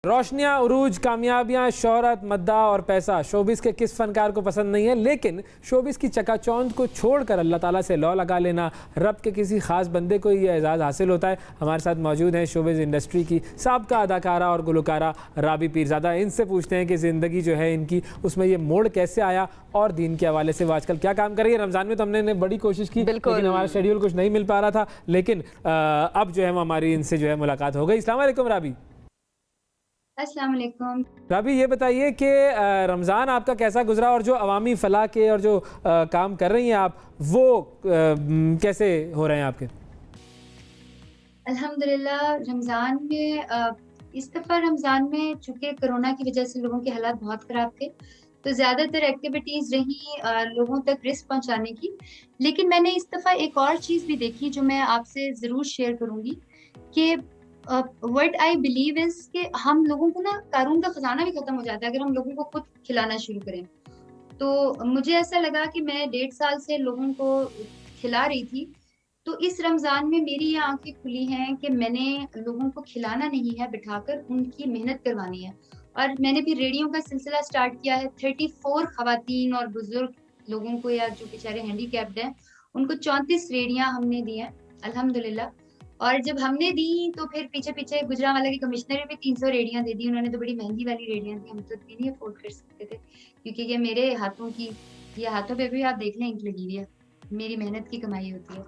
रोशनियां, उरूज, कामयाबियां, शोहरत, मद्दा और पैसा शोबिस के किस फनकार को पसंद नहीं है, लेकिन शोबिस की चकाचौंध को छोड़कर अल्लाह ताला से लौ लगा लेना, रब के किसी खास बंदे को ये एजाज़ हासिल होता है। हमारे साथ मौजूद हैं शोबिस इंडस्ट्री की साबका अदाकारा और गुलकारा राबी पीरज़ादा। इनसे पूछते हैं कि ज़िंदगी जो है इनकी, उसमें ये मोड़ कैसे आया और दीन के हवाले से वो आजकल क्या काम कर रही है। रमज़ान में तो हमने बड़ी कोशिश की, लेकिन हमारा शेड्यूल कुछ नहीं मिल पा रहा था, लेकिन अब जो है हमारी इनसे जो है मुलाकात हो गई। अस्सलाम वालेकुम राबी। अस्सलाम वालेकुम। राबी, ये बताइए कि रमज़ान आपका कैसा गुजरा और जो अवामी फलाह के और जो काम कर रही हैं आप, वो कैसे हो रहे हैं आपके? अल्हम्दुलिल्लाह रमज़ान में इस दफ़ा रमज़ान में चूँकि कोरोना की वजह से लोगों के हालात बहुत ख़राब थे, तो ज़्यादातर एक्टिविटीज़ रहीं लोगों तक रिस्क पहुँचाने की। लेकिन मैंने इस दफ़ा एक और चीज़ भी देखी जो मैं आपसे ज़रूर शेयर करूँगी कि व्हाट आई बिलीव इज़ कि हम लोगों को ना क़ारून का ख़ज़ाना भी ख़त्म हो जाता है अगर हम लोगों को खुद खिलाना शुरू करें। तो मुझे ऐसा लगा कि मैं 1.5 साल से लोगों को खिला रही थी, तो इस रमज़ान में मेरी ये आँखें खुली हैं कि मैंने लोगों को खिलाना नहीं है बिठाकर, उनकी मेहनत करवानी है। और मैंने फिर रेडियो का सिलसिला स्टार्ट किया है। 34 ख़वातीन और बुज़ुर्ग लोगों को, या जो बेचारे हैंडीकैप्ड हैं, उनको 34 रेडियाँ हमने दी हैं, अल्हम्दुलिल्लाह। और जब हमने दी तो फिर पीछे-पीछे गुजरांवाला के कमिश्नर ने भी 300 रेडियाँ दे दी। उन्होंने तो बड़ी महँगी वाली रेडियाँ दी, हम तो इतनी नहीं अफ़ोर्ड कर सकते थे, क्योंकि ये मेरे हाथों की, ये हाथों पे भी आप देख लें इंक लगी हुई है, मेरी मेहनत की कमाई होती है।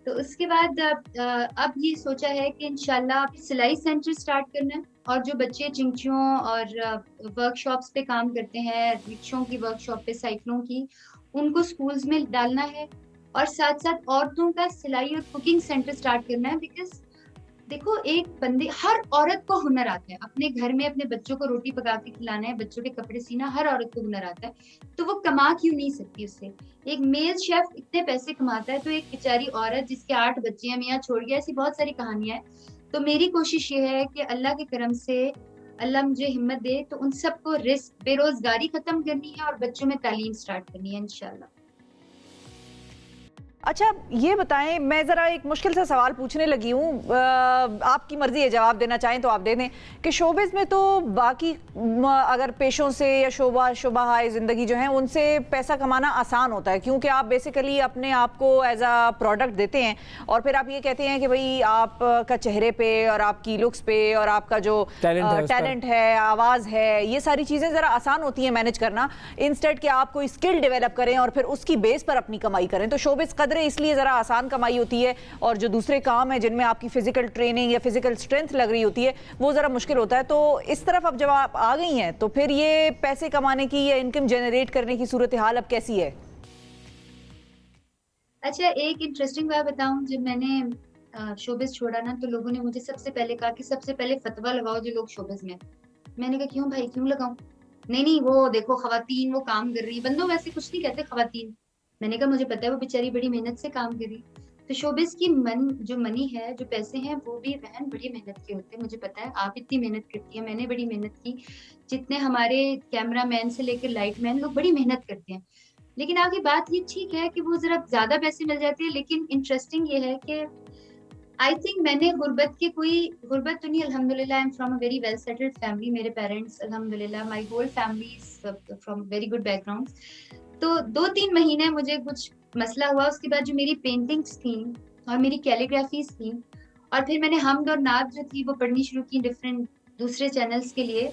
तो उसके बाद अब ये सोचा है कि इंशाल्लाह सिलाई सेंटर स्टार्ट करना है, और जो बच्चे चिंचियों और वर्कशॉप्स पे काम करते हैं, रिक्शों की वर्कशॉप पे, साइकिलों की, उनको स्कूल्स में डालना है। और साथ-साथ औरतों का सिलाई और कुकिंग सेंटर स्टार्ट करना है, बिकॉज़ देखो, एक बंदे, हर औरत को हुनर आता है। अपने घर में अपने बच्चों को रोटी पका के खिलाना है, बच्चों के कपड़े सीना, हर औरत को हुनर आता है। तो वो कमा क्यों नहीं सकती उससे? एक मेल शेफ़ इतने पैसे कमाता है, तो एक बेचारी औरत जिसके 8 बच्चे हैं, मियाँ छोड़ गया, ऐसी बहुत सारी कहानियाँ हैं। तो मेरी कोशिश ये है कि अल्लाह के करम से अल्लाह मुझे हिम्मत दे, तो उन सबको रिस्क, बेरोज़गारी खत्म करनी है और बच्चों में तालीम स्टार्ट करनी है इंशाल्लाह। अच्छा, ये बताएं, मैं ज़रा एक मुश्किल सा सवाल पूछने लगी हूँ, आपकी मर्ज़ी है, जवाब देना चाहें तो आप दे दें कि शोबिज़ में तो बाकी अगर पेशों से या शोबा ज़िंदगी जो है उनसे पैसा कमाना आसान होता है, क्योंकि आप बेसिकली अपने आप को एज अ प्रोडक्ट देते हैं और फिर आप ये कहते हैं कि भाई आपका चेहरे पे और आपकी लुक्स पे और आपका जो टैलेंट है, आवाज़ है, ये सारी चीज़ें ज़रा आसान होती हैं मैनेज करना, इंस्टेड कि आप कोई स्किल डेवलप करें और फिर उसकी बेस पर अपनी कमाई करें। तो शोबिज़ इसलिए जरा आसान कमाई होती है और जो दूसरे काम है जिनमें आपकी फिजिकल ट्रेनिंग या फिजिकल स्ट्रेंथ लग रही होती है वो जरा मुश्किल होता है। तो इस तरफ अब जब आप आ गई हैं तो फिर ये पैसे कमाने की या इनकम जनरेट करने की सूरत हाल अब कैसी है? अच्छा, एक इंटरेस्टिंग बात बताऊं, जब मैंने शोबिज छोड़ा ना, तो लोगों ने मुझे सबसे पहले कहा कि सबसे पहले फतवा लगाओ जो लोग शोबिज में। मैंने कहा क्यों भाई, क्यों लगाऊं? नहीं नहीं, वो देखो खवातीन वो काम कर रही है, बंदों वैसे कुछ नहीं कहते खवातीन। मैंने कहा मुझे पता है वो बेचारी बड़ी मेहनत से काम कर रही। तो शोबिज़ की जो मनी है, जो पैसे हैं, वो भी बहन बड़ी मेहनत के होते हैं। मुझे पता है आप इतनी मेहनत करती हैं, मैंने बड़ी मेहनत की, जितने हमारे कैमरामैन से लेकर लाइटमैन लोग बड़ी मेहनत करते हैं। लेकिन आगे बात ये ठीक है कि वो ज़रा ज़्यादा पैसे मिल जाते हैं, लेकिन इंटरेस्टिंग ये है कि आई थिंक मैंने गुर्बत तो नहीं, अल्हम्दुलिल्लाह I am from a very well settled family. मेरे पेरेंट्स अल्हम्दुलिल्लाह, my whole family is from very good backgrounds. तो 2-3 महीने मुझे कुछ मसला हुआ, उसके बाद जो मेरी पेंटिंग्स थी और मेरी कैलीग्राफीज़ थी, और फिर मैंने हम्द और नात जो थी वो पढ़नी शुरू की डिफरेंट दूसरे चैनल्स के लिए।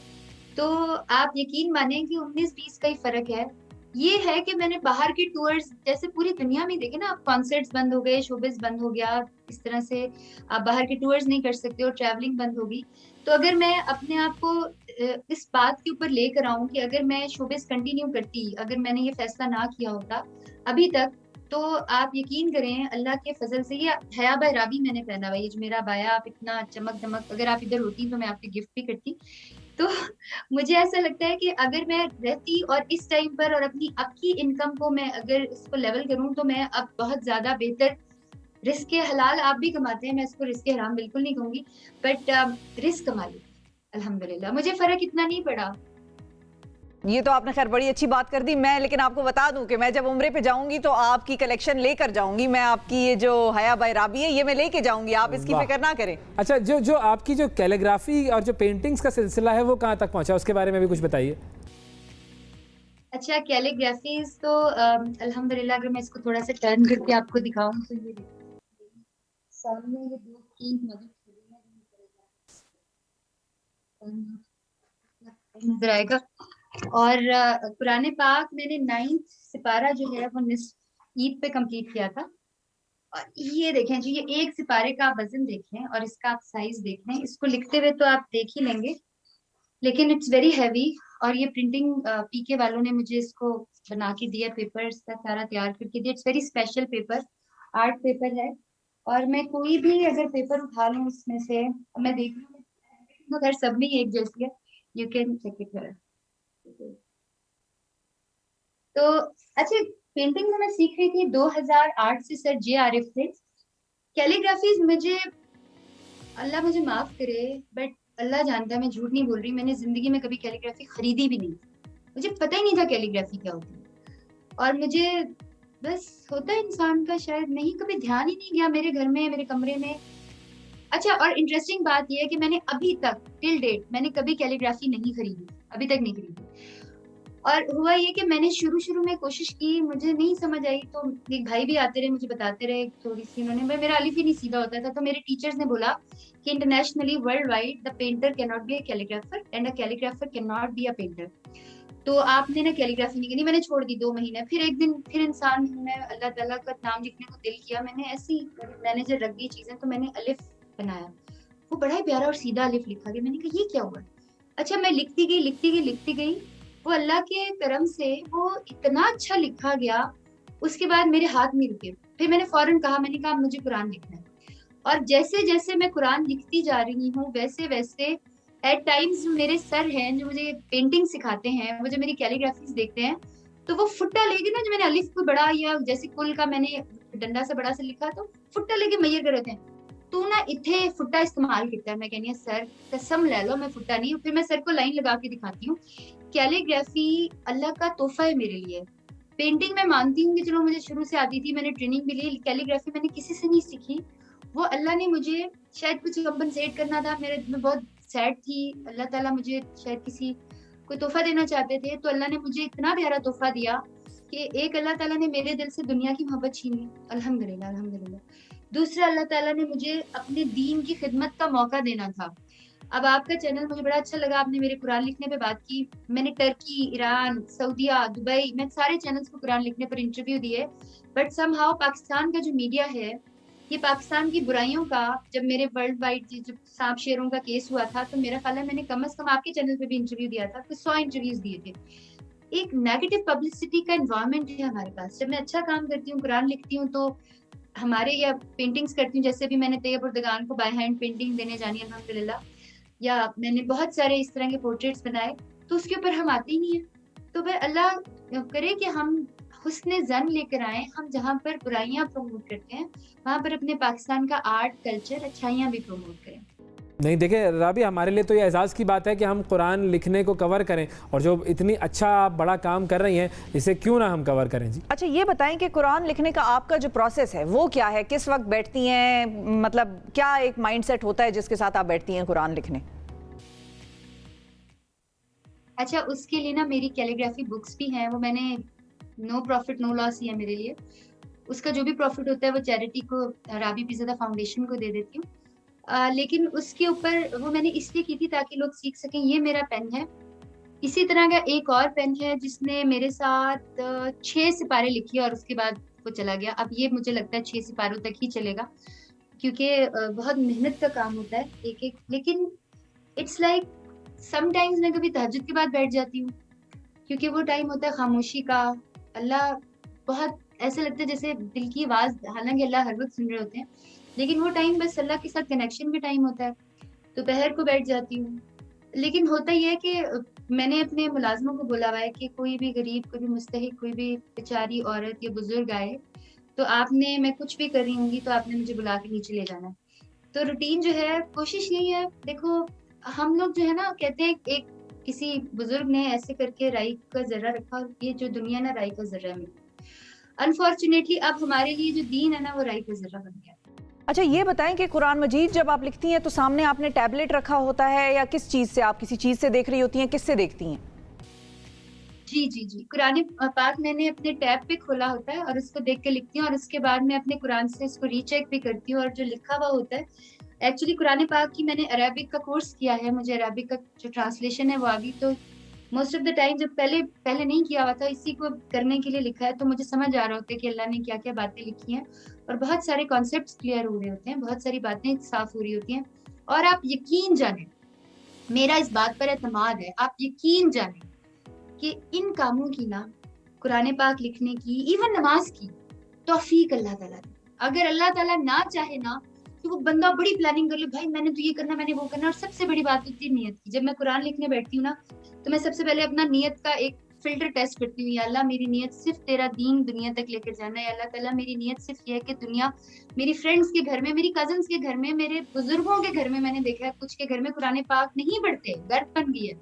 तो आप यकीन मानें कि 19-20 का ही फ़र्क है। ये है कि मैंने बाहर के टूर्स, जैसे पूरी दुनिया में देखें ना आप, कॉन्सर्ट्स बंद हो गए, शोबिज़ बंद हो गया, इस तरह से आप बाहर के टूर्स नहीं कर सकते और ट्रैवलिंग बंद होगी। तो अगर मैं अपने आप को इस बात के ऊपर लेकर आऊँ कि अगर मैं शोबिज़ कंटिन्यू करती, अगर मैंने ये फैसला ना किया होता अभी तक, तो आप यकीन करें अल्लाह के फ़ज़ल से ये हया बाय राबी मैंने पहना हुआ है। ये जो मेरा अबाया, आप इतना चमक-दमक, अगर आप इधर होती तो मैं आपको गिफ्ट भी करती। तो मुझे ऐसा लगता है कि अगर मैं रहती और इस टाइम पर और अपनी अब की इनकम को मैं अगर इसको लेवल करूँ, तो मैं अब बहुत ज़्यादा बेहतर, रिज़्क़ हलाल आप भी कमाते हैं, मैं इसको रिज़्क़ हराम बिल्कुल नहीं कहूँगी, बट रिस्क कमा ली अल्हम्दुलिल्लाह। मुझे फ़र्क इतना नहीं पड़ा। ये तो आपने खैर बड़ी अच्छी बात कर दी। मैं लेकिन आपको बता दूं कि मैं जब उम्रे पे जाऊंगी तो आपकी कलेक्शन लेकर जाऊंगी। मैं आपकी ये जो हया बाई राबी है ये मैं लेके जाऊंगी, आप इसकी वाह। फिक्र ना करें। अच्छा, जो जो आपकी जो कैलीग्राफी और जो पेंटिंग्स का सिलसिला है वो कहाँ तक पहुंचा, उसके बारे में भी कुछ बताइए। अच्छा, कैलीग्राफीज तो अल्हम्दुलिल्लाह, अगर मैं इसको थोड़ा सा टर्न करके आपको दिखाऊं तो ये देखिए, सामने ये दो की मदद नजर आएगा। और कुरान पाक मैंने 9th सिपारा जो है वो निस्फ ईद पे कंप्लीट किया था। और ये देखें जी, ये एक सिपारे का आप वजन देखें और इसका आप साइज देख लें। इसको लिखते हुए तो आप देख ही लेंगे, लेकिन इट्स वेरी हैवी। और ये प्रिंटिंग पीके वालों ने मुझे इसको बना के दिया, पेपर इसका सारा तैयार करके दिया। It's very special paper, art paper है। और मैं कोई भी अगर पेपर उठा लूँ इसमें से, मैं देख लूँ तो खैर सब में ही एक जैसी है। You can check it. तो अच्छा, पेंटिंग में मैं सीख रही थी 2008 से, सर जे आरिफ थे। कैलीग्राफीज मुझे, अल्लाह मुझे माफ करे, बट अल्लाह जानता है मैं झूठ नहीं बोल रही, मैंने जिंदगी में कभी कैलीग्राफी खरीदी भी नहीं। मुझे पता ही नहीं था कैलीग्राफी क्या होती है। और मुझे बस होता है इंसान का, शायद नहीं, कभी ध्यान ही नहीं गया मेरे घर में, मेरे कमरे में। अच्छा, और इंटरेस्टिंग बात यह है कि मैंने अभी तक टिल डेट मैंने कभी कैलीग्राफी नहीं खरीदी, अभी तक नहीं खरीदी। और हुआ ये कि मैंने शुरू में कोशिश की, मुझे नहीं समझ आई, तो एक भाई भी आते रहे, मुझे बताते रहे थोड़ी सी उन्होंने, मेरा अलिफ ही नहीं सीधा होता था। तो मेरे टीचर्स ने बोला कि internationally, world wide, the painter can not be a calligrapher and a calligrapher can not be a painter. तो आपने ना कैलीग्राफी नहीं करनी। मैंने छोड़ दी 2 महीने। फिर एक दिन फिर इंसान में अल्लाह ताला का नाम लिखने को दिल किया, मैंने ऐसी मैनेजर रख दी चीजें, तो मैंने अलिफ बनाया। वो बड़ा ही प्यारा और सीधा अलिफ लिखा गया। मैंने कहा ये क्या हुआ। अच्छा, मैं लिखती गई लिखती गई लिखती गई, वो अल्लाह के करम से वो इतना अच्छा लिखा गया। उसके बाद मेरे हाथ नहीं रुके। फिर मैंने फौरन कहा, मैंने कहा मुझे कुरान लिखना है। और जैसे जैसे मैं कुरान लिखती जा रही हूँ, वैसे वैसे एट टाइम्स मेरे सर हैं जो मुझे पेंटिंग सिखाते हैं, वो जो मेरी कैलीग्राफीज देखते हैं, तो वो फुट्टा लेके ना, जो मैंने अलिफ को बड़ा या जैसे कुल का मैंने डंडा से बड़ा से लिखा, तो फुट्टा लेके मैयर कर रहे थे, तू ना इथे फुट्टा इस्तेमाल किया है। मैं कहनी है सर कसम ले लो, मैं फुट्टा नहीं हूँ। फिर मैं सर को लाइन लगा के दिखाती हूँ। कैलीग्राफी अल्लाह का तोहफा है मेरे लिए। पेंटिंग मैं मानती हूँ कि चलो मुझे शुरू से आती थी, मैंने ट्रेनिंग भी ली। कैलीग्राफी मैंने किसी से नहीं सीखी, वो अल्लाह ने मुझे शायद कुछ कंपनसेट करना था। मेरे मैं बहुत सैड थी, अल्लाह ताला मुझे शायद किसी कोई तोहफा देना चाहते थे, तो अल्लाह ने मुझे इतना प्यारा तोहफा दिया कि एक अल्लाह ताला ने मेरे दिल से दुनिया की मोहब्बत छीनी, अल्हम्दुलिल्लाह अल्हम्दुलिल्लाह। दूसरा, अल्लाह ताला ने मुझे अपने दीन की खिदमत का मौका देना था। अब आपका चैनल मुझे बड़ा अच्छा लगा, आपने मेरे कुरान लिखने पे बात की। मैंने टर्की, ईरान, सऊदीया, दुबई, मैं सारे चैनल्स को कुरान लिखने पर इंटरव्यू दिए। बट समहाउ पाकिस्तान का जो मीडिया है, ये पाकिस्तान की बुराइयों का, जब मेरे वर्ल्ड वाइड जब सांप शेरों का केस हुआ था, तो मेरा ख्याल है मैंने कम से कम आपके चैनल पे भी इंटरव्यू दिया था, कुछ 100 इंटरव्यूज दिए थे। एक नेगेटिव पब्लिसिटी का एनवायरनमेंट है हमारे पास। जब मैं अच्छा काम करती हूँ, कुरान लिखती हूँ, तो हमारे, या पेंटिंग्स करती हूँ, जैसे भी मैंने तैयब उर्दगान को बाय हैंड पेंटिंग देने जानी है अल्हम्दुलिल्लाह, या मैंने बहुत सारे इस तरह के पोर्ट्रेट्स बनाए, तो उसके ऊपर हम आते ही नहीं है। तो फिर अल्लाह करे कि हम हुस्न जन लेकर आए, हम जहाँ पर बुराइयां प्रमोट करते हैं, वहां पर अपने पाकिस्तान का आर्ट कल्चर, अच्छाइयां भी प्रमोट करें। नहीं देखिए राबी, हमारे लिए तो ये एजाज़ की बात है कि हम कुरान लिखने को कवर करें, और जो इतनी अच्छा आप बड़ा काम कर रही हैं, इसे क्यों ना हम कवर करें जी। अच्छा, ये बताएं कि कुरान लिखने का आपका जो प्रोसेस है वो क्या है, किस वक्त बैठती हैं, मतलब क्या एक माइंडसेट होता है जिसके साथ आप बैठती हैं कुरान लिखने? अच्छा, उसके लिए ना मेरी कैलीग्राफी बुक्स भी हैं, वो मैंने नो प्रॉफिट नो लॉस ही है मेरे लिए। उसका जो भी प्रॉफिट होता है वो चैरिटी को, राबी पीज़ादा फाउंडेशन को दे देती हूँ। लेकिन उसके ऊपर वो मैंने इसलिए की थी ताकि लोग सीख सकें। ये मेरा पेन है। इसी तरह का एक और पेन है जिसने मेरे साथ 6 सिपारे लिखी और उसके बाद वो चला गया। अब ये मुझे लगता है 6 सिपारों तक ही चलेगा, क्योंकि बहुत मेहनत का काम होता है एक एक। लेकिन इट्स लाइक समटाइम्स मैं कभी तहज्जुद के बाद बैठ जाती हूँ, क्योंकि वो टाइम होता है खामोशी का। अल्लाह बहुत ऐसे लगता है जैसे दिल की आवाज, हालांकि अल्लाह हर वक्त सुन रहे होते हैं, लेकिन वो टाइम बस अल्लाह के साथ कनेक्शन का टाइम होता है। दोपहर को बैठ जाती हूँ। लेकिन होता ही है कि मैंने अपने मुलाजमों को बोला हुआ है कि कोई भी गरीब, कोई भी मुस्तहिक, कोई भी बेचारी औरत या बुजुर्ग आए, तो आपने, मैं कुछ भी कर रही होंगी तो आपने मुझे बुला के नीचे ले जाना है। तो रूटीन जो है, कोशिश यही है। देखो, हम लोग जो है ना, कहते हैं एक किसी बुजुर्ग ने ऐसे करके राई का जर्रा रखा और ये जो दुनिया ना राई का जर्रा में, अनफॉर्चुनेटली अब हमारे लिए जो दीन है ना वो राई का जर्रा बन गया। अच्छा ये बताएं कि कुरान मजीद जब आप लिखती हैं तो सामने आपने टैबलेट रखा होता है या किस चीज़ से, आप किसी चीज़ से देख रही होती हैं, किससे देखती हैं? जी जी जी, कुरान पाक मैंने अपने टैब पे खोला होता है और उसको देख के लिखती हूँ और उसके बाद मैं अपने कुरान से इसको रीचेक भी करती हूँ। और जो लिखा हुआ होता है, एक्चुअली कुरान पाक की मैंने अरबिक का कोर्स किया है, मुझे अरबिक का जो ट्रांसलेशन है वो आ गई, तो मोस्ट ऑफ द टाइम जब पहले पहले नहीं किया हुआ था, इसी को करने के लिए लिखा है, तो मुझे समझ आ रहा होता है कि अल्लाह ने क्या क्या बातें लिखी हैं और बहुत सारे कॉन्सेप्ट्स क्लियर हो रहे होते हैं, बहुत सारी बातें साफ हो रही होती हैं। और आप यकीन जाने, मेरा इस बात पर एतमाद है, आप यकीन जाने कि इन कामों की ना, कुरान पाक लिखने की, इवन नमाज की तौफीक अल्लाह ताला ने, अगर अल्लाह ताला ना चाहे ना तो वो बंदा बड़ी प्लानिंग कर ले, भाई मैंने तो ये करना, मैंने वो करना। और सबसे बड़ी बात होती है नियत की। जब मैं कुरान लिखने बैठती हूँ ना, तो मैं सबसे पहले अपना नियत का एक फिल्टर टेस्ट करती हूँ। या अल्लाह मेरी नियत सिर्फ तेरा दीन दुनिया तक लेकर जाना है। अल्लाह ताला मेरी नियत सिर्फ ये है कि दुनिया, मेरी फ्रेंड्स के घर में, मेरी कजन्स के घर में, मेरे बुजुर्गों के घर में, मैंने देखा है कुछ के घर में कुरान पाक नहीं पढ़ते, गर्द बन गई है।